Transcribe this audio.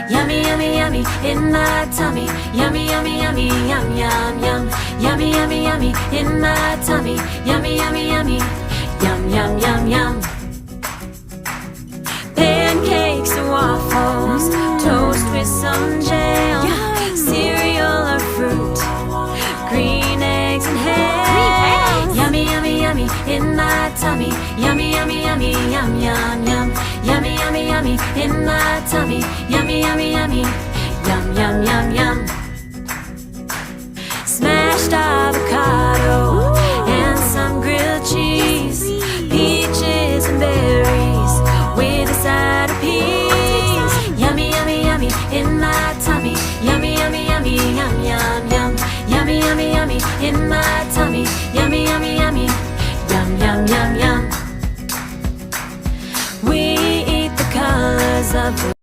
Yummy, yummy, yummy in my tummy. Yummy, yummy, yummy, yum, yum, yum. Yummy, yummy, yummy in my tummy. Yummy, yummy, yummy, yum, yum, yum, yum. Pancakes and waffles, toast with some jam, cereal or fruit, green eggs and ham. Yummy, yummy, yummy in my tummy. Yummy, yummy, yummy, yum, yum, yum. Yummy, yummy, yummy in my tummy. Yummy, yummy, yummy, yum, yum, yum, yum. Smashed avocado and some grilled cheese, peaches and berries with a side of peas. Yummy, yummy, yummy in my tummy. Yummy, yummy, yummy, yum, yum, yum. Yummy, yummy, yummy in my tummy. Yummy, yummy, yummy, yum, yum, yum, yum. We eat the colors of the